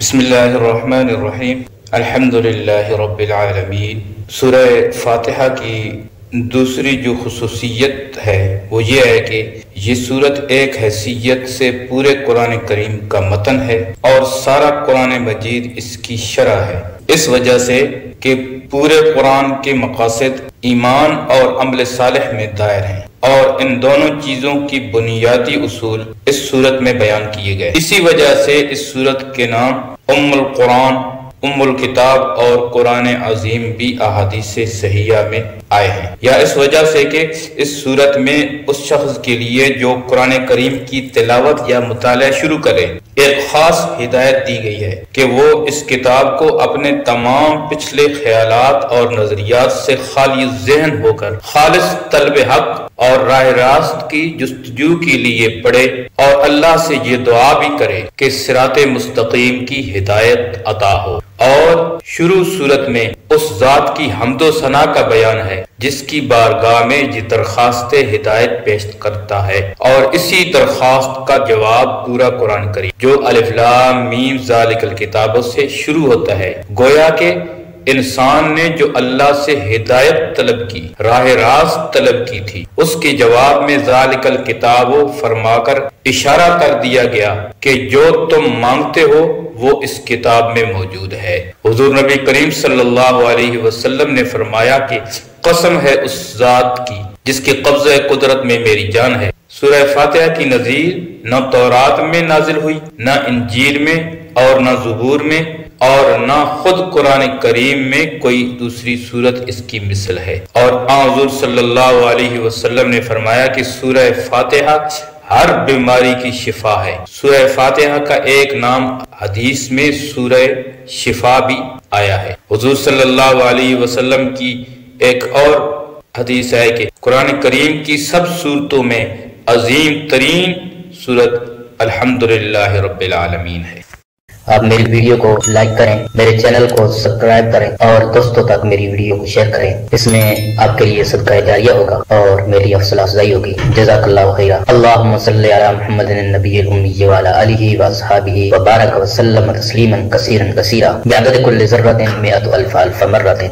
بسم اللہ الرحمن الرحیم الحمدللہ رب العالمین۔ سورہ فاتحہ کی دوسری جو خصوصیت ہے وہ یہ ہے کہ یہ سورت ایک حیثیت سے پورے قرآن کریم کا متن ہے اور سارا قرآن مجید اس کی شرح ہے، اس وجہ سے کہ پورے قرآن کے مقاصد ایمان اور عمل صالح میں دائر ہیں اور ان دونوں چیزوں کی بنیادی اصول اس سورت میں بیان کیے گئے۔ اسی وجہ سے اس سورت کے نام ام القرآن، ام الکتاب اور قرآن عظیم بھی احادیث صحیحہ میں آئے ہیں، یا اس وجہ سے کہ اس سورت میں اس شخص کے لیے جو قرآن کریم کی تلاوت یا مطالعہ شروع کرے ایک خاص ہدایت دی گئی ہے کہ وہ اس کتاب کو اپنے تمام پچھلے خیالات اور نظریات سے خالی ذہن ہو کر خالص طلب حق اور راہ راست کی جستجو کے لیے پڑھے اور اللہ سے یہ دعا بھی کرے کہ صراط مستقیم کی ہدایت عطا ہو۔ اور شروع صورت میں اس ذات کی حمد و ثنا کا بیان ہے جس کی بارگاہ میں یہ درخواست ہدایت پیش کرتا ہے، اور اسی درخواست کا جواب پورا قرآن کریم جو الف لام میم ذالک الکتاب سے شروع ہوتا ہے، گویا کہ انسان نے جو اللہ سے ہدایت طلب کی، راہ راست طلب کی تھی، اس کے جواب میں ذالک الکتاب فرما کر اشارہ کر دیا گیا کہ جو تم مانگتے ہو وہ اس کتاب میں موجود ہے۔ حضور نبی کریم صلی اللہ علیہ وسلم نے فرمایا کہ قسم ہے اس ذات کی جس کے قبضہ قدرت میں میری جان ہے، سورہ فاتحہ کی نظیر نہ تورات میں نازل ہوئی، نہ انجیل میں اور نہ زبور میں، اور نہ خود قرآن کریم میں کوئی دوسری سورت اس کی مثل ہے۔ اور حضور صلی اللہ علیہ وسلم نے فرمایا کہ سورہ فاتحہ ہر بیماری کی شفا ہے۔ سورہ فاتحہ کا ایک نام حدیث میں سورہ شفا بھی آیا ہے۔ حضور صلی اللہ علیہ وسلم کی ایک اور حدیث ہے کہ قرآن کریم کی سب سورتوں میں عظیم ترین سورت الحمدللہ رب العالمین ہے۔ آپ میری ویڈیو کو لائک کریں، میرے چینل کو سبسکرائب کریں اور دوستوں تک میری ویڈیو کو شیئر کریں، اس میں آپ کے لیے صدقہ جاریہ ہوگا اور میری حوصلہ افزائی ہوگی۔ جزاک اللہ خیرا۔ اللہم صلی علی محمد النبی الامی وعلی آلہ واصحابہ وبارک وسلم تسلیما کثیرا کثیرا بعدد کل ذرۃ مئۃ الف الف مرۃ۔